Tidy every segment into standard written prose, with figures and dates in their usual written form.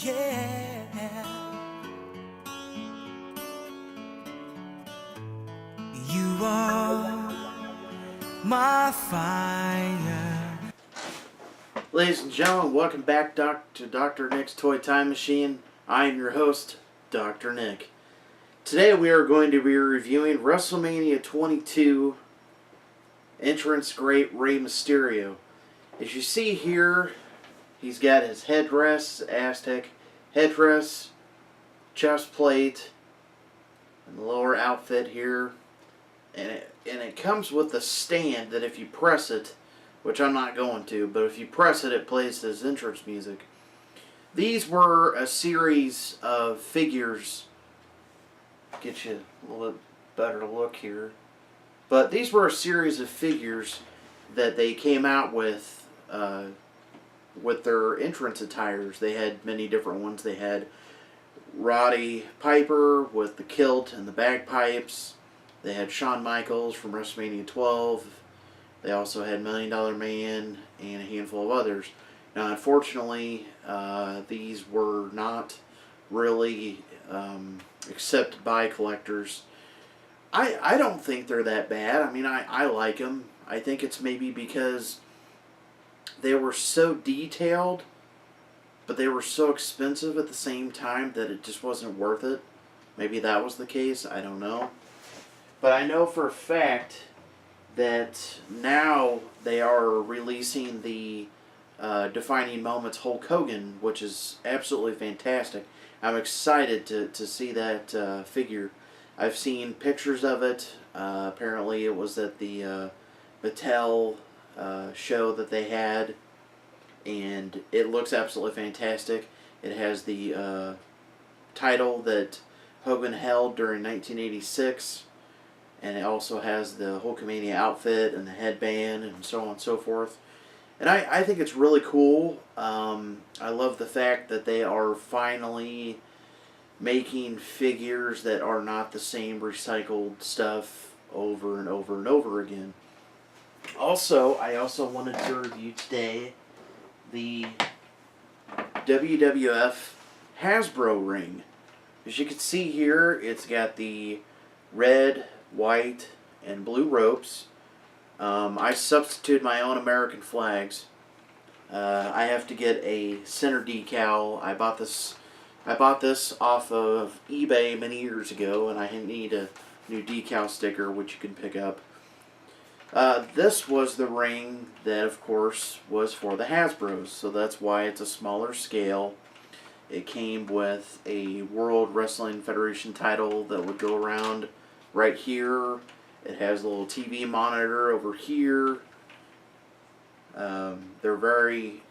Yeah, you are my fire. Ladies and gentlemen, welcome back to Dr. Nick's Toy Time Machine. I am your host, Dr. Nick. Today we are going to be reviewing WrestleMania 22 entrance great Rey Mysterio. As you see here, he's got his headdress, Aztec headdress, chest plate, and the lower outfit here. And it comes with a stand that if you press it, which I'm not going to, but if you press it, it plays his entrance music. These were a series of figures. Get you a little bit better look here. But these were a series of figures that they came out with their entrance attires. They had many different ones. They had Roddy Piper with the kilt and the bagpipes. They had Shawn Michaels from WrestleMania 12. They also had $1 Million Man and a handful of others. Now, unfortunately, these were not really accepted by collectors. I don't think they're that bad. I mean, I like them. I think it's maybe because they were so detailed, but they were so expensive at the same time that it just wasn't worth it. Maybe that was the case. I don't know. But I know for a fact that now they are releasing the Defining Moments Hulk Hogan, which is absolutely fantastic. I'm excited to see that figure. I've seen pictures of it. Apparently it was at the Mattel show that they had, and it looks absolutely fantastic. It has the title that Hogan held during 1986. And it also has the Hulkamania outfit and the headband and so on and so forth. And I think it's really cool. I love the fact that they are finally making figures that are not the same recycled stuff over and over and over again. Also, I also wanted to review today the WWF Hasbro ring. As you can see here, it's got the red, white, and blue ropes. I substituted my own American flags. I have to get a center decal. I bought this off of eBay many years ago, and I need a new decal sticker, which you can pick up. This was the ring that, of course, was for the Hasbros, so that's why it's a smaller scale. It came with a World Wrestling Federation title that would go around right here. It has a little TV monitor over here. They're very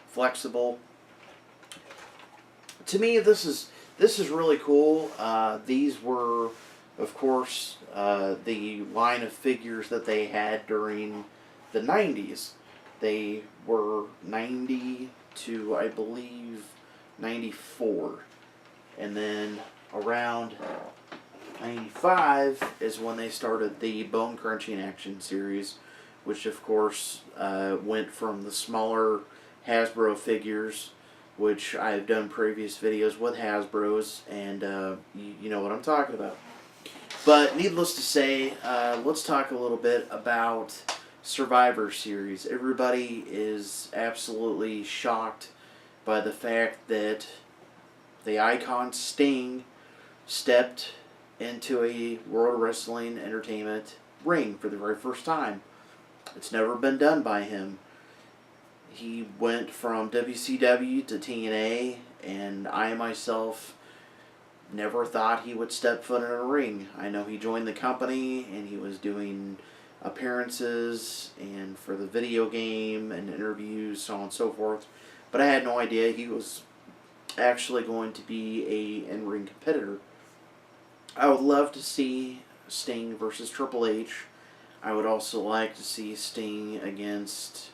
flexible. To me, this is really cool. These were, of course, the line of figures that they had during the 90s. They were 90 to, I believe, 94. And then around 95 is when they started the Bone Crunching Action series, which of course went from the smaller Hasbro figures, which I've done previous videos with Hasbros, and you know what I'm talking about. But needless to say, let's talk a little bit about Survivor Series. Everybody is absolutely shocked by the fact that the icon Sting stepped into a World Wrestling Entertainment ring for the very first time. It's never been done by him. He went from WCW to TNA, and I myself never thought he would step foot in a ring. I know he joined the company and he was doing appearances and for the video game and interviews, so on and so forth, but I had no idea he was actually going to be a in-ring competitor. I would love to see Sting versus Triple H. I would also like to see Sting against,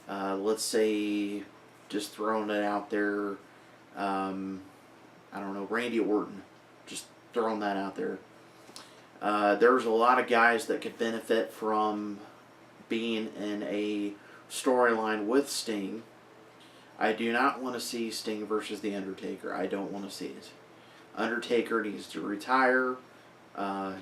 let's say, just throwing it out there, I don't know, Randy Orton. Just throwing that out there. There's a lot of guys that could benefit from being in a storyline with Sting. I do not want to see Sting versus The Undertaker. I don't want to see it. Undertaker needs to retire.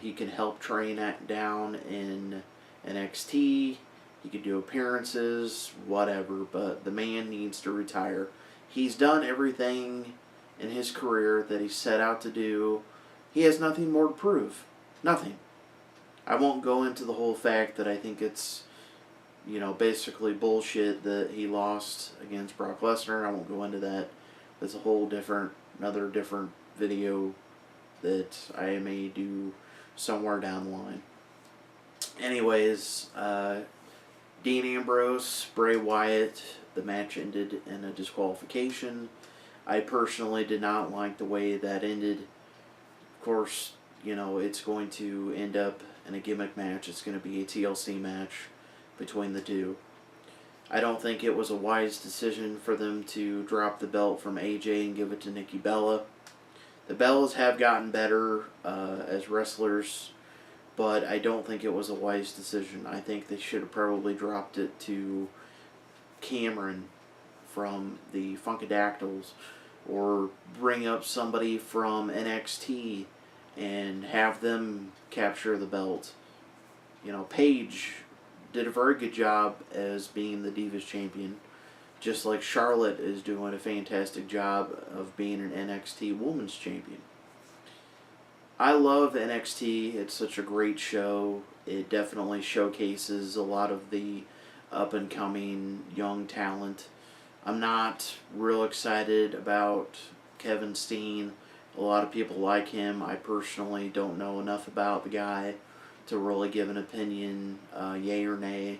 He can help train down in NXT. He can do appearances, whatever, but the man needs to retire. He's done everything in his career that he set out to do. He has nothing more to prove. Nothing. I won't go into the whole fact that I think it's, basically bullshit that he lost against Brock Lesnar. I won't go into that. That's a whole another different video that I may do somewhere down the line. Anyways, Dean Ambrose, Bray Wyatt, the match ended in a disqualification. I personally did not like the way that ended. Of course, it's going to end up in a gimmick match. It's going to be a TLC match between the two. I don't think it was a wise decision for them to drop the belt from AJ and give it to Nikki Bella. The Bellas have gotten better as wrestlers, but I don't think it was a wise decision. I think they should have probably dropped it to Cameron from the Funkadactyls, or bring up somebody from NXT and have them capture the belt. Paige did a very good job as being the Divas Champion, just like Charlotte is doing a fantastic job of being an NXT Women's Champion. I love NXT. It's such a great show. It definitely showcases a lot of the up-and-coming young talent. I'm not real excited about Kevin Steen. A lot of people like him. I personally don't know enough about the guy to really give an opinion, yay or nay.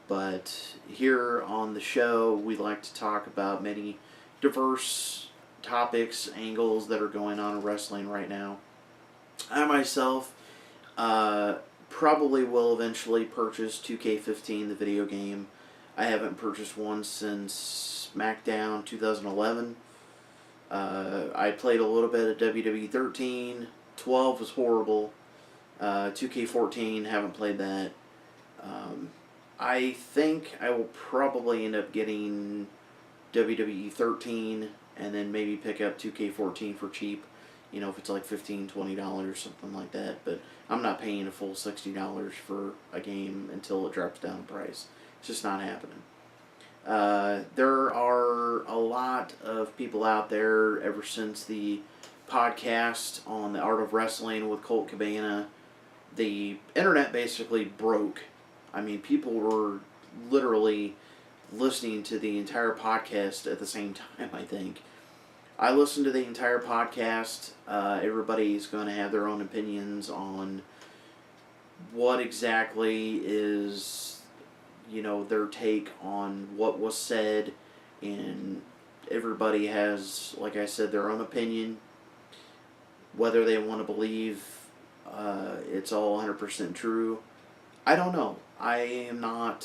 But here on the show, we like to talk about many diverse topics, angles that are going on in wrestling right now. I myself probably will eventually purchase 2K15, the video game. I haven't purchased one since SmackDown 2011. I played a little bit of WWE 13. 12 was horrible. 2K14, haven't played that. I think I will probably end up getting WWE 13 and then maybe pick up 2K14 for cheap. If it's like $15, $20, something like that. But I'm not paying a full $60 for a game until it drops down in price. It's just not happening. There are a lot of people out there ever since the podcast on the Art of Wrestling with Colt Cabana. The internet basically broke. I mean, people were literally listening to the entire podcast at the same time, I think. I listened to the entire podcast. Everybody's going to have their own opinions on what exactly is, their take on what was said. And everybody has, like I said, their own opinion. Whether they want to believe it's all 100% true, I don't know. I am not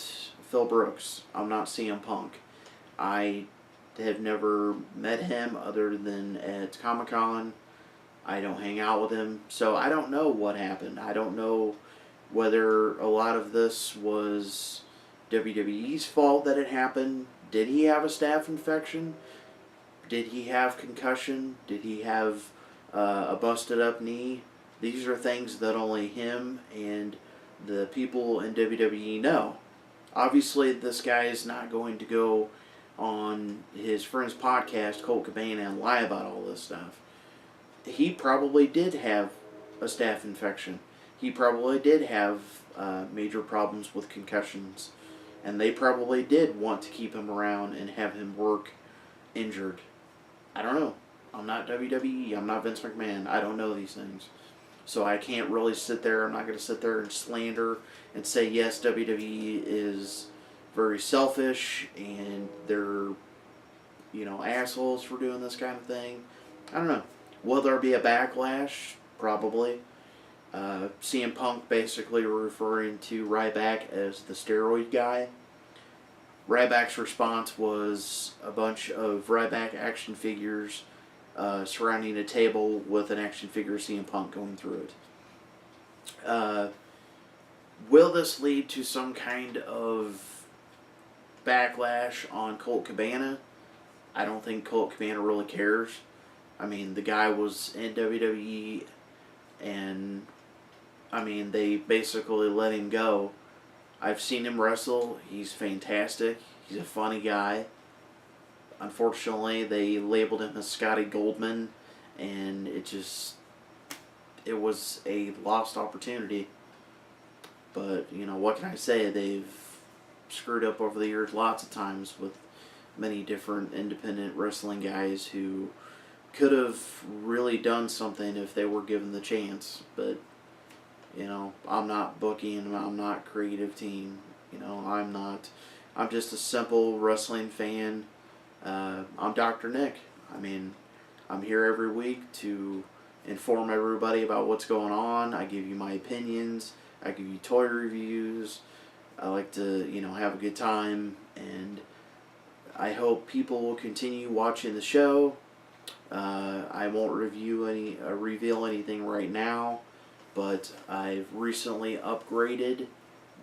Phil Brooks. I'm not CM Punk. I have never met him other than at Comic-Con. I don't hang out with him, so I don't know what happened. I don't know whether a lot of this was WWE's fault that it happened. Did he have a staph infection? Did he have concussion? Did he have a busted up knee? These are things that only him and the people in WWE know. Obviously, this guy is not going to go on his friend's podcast, Colt Cabana, and lie about all this stuff. He probably did have a staph infection. He probably did have major problems with concussions. And they probably did want to keep him around and have him work injured. I don't know. I'm not WWE. I'm not Vince McMahon. I don't know these things. So I can't really sit there. I'm not going to sit there and slander and say, yes, WWE is very selfish and they're, assholes for doing this kind of thing. I don't know. Will there be a backlash? Probably. CM Punk basically referring to Ryback as the steroid guy. Ryback's response was a bunch of Ryback action figures surrounding a table with an action figure of CM Punk going through it. Will this lead to some kind of backlash on Colt Cabana? I don't think Colt Cabana really cares. I mean, the guy was in WWE, and I mean, they basically let him go. I've seen him wrestle. He's fantastic. He's a funny guy. Unfortunately, they labeled him as Scotty Goldman, and it was a lost opportunity. But, you know, what can I say? They've screwed up over the years lots of times with many different independent wrestling guys who could have really done something if they were given the chance. But, you know, I'm not booking, I'm not creative team. You know, I'm not. I'm just a simple wrestling fan. I'm Dr. Nick. I mean, I'm here every week to inform everybody about what's going on. I give you my opinions. I give you toy reviews. I like to, you know, have a good time, and I hope people will continue watching the show. I won't reveal anything right now, but I've recently upgraded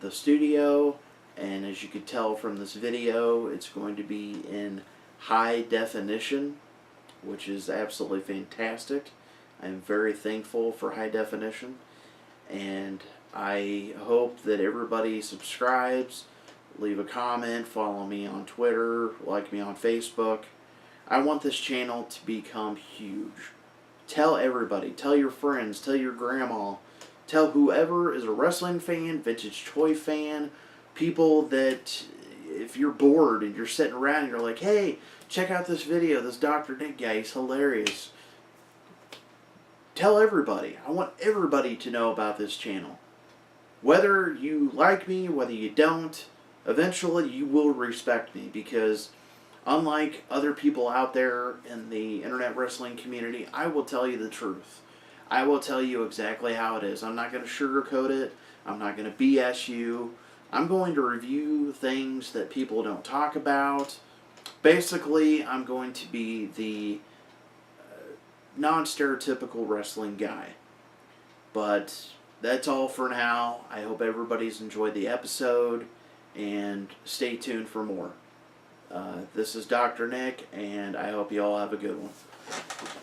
the studio, and as you could tell from this video, it's going to be in high definition, which is absolutely fantastic. I'm very thankful for high definition, and I hope that everybody subscribes, leave a comment, follow me on Twitter, like me on Facebook. I want this channel to become huge. Tell everybody, tell your friends, tell your grandma, tell whoever is a wrestling fan, vintage toy fan, people that if you're bored and you're sitting around and you're like, hey, check out this video, this Dr. Nick guy, he's hilarious. Tell everybody. I want everybody to know about this channel. Whether you like me, whether you don't, eventually you will respect me, because unlike other people out there in the internet wrestling community, I will tell you the truth. I will tell you exactly how it is. I'm not going to sugarcoat it. I'm not going to BS you. I'm going to review things that people don't talk about. Basically, I'm going to be the non-stereotypical wrestling guy. But that's all for now. I hope everybody's enjoyed the episode, and stay tuned for more. This is Dr. Nick, and I hope you all have a good one.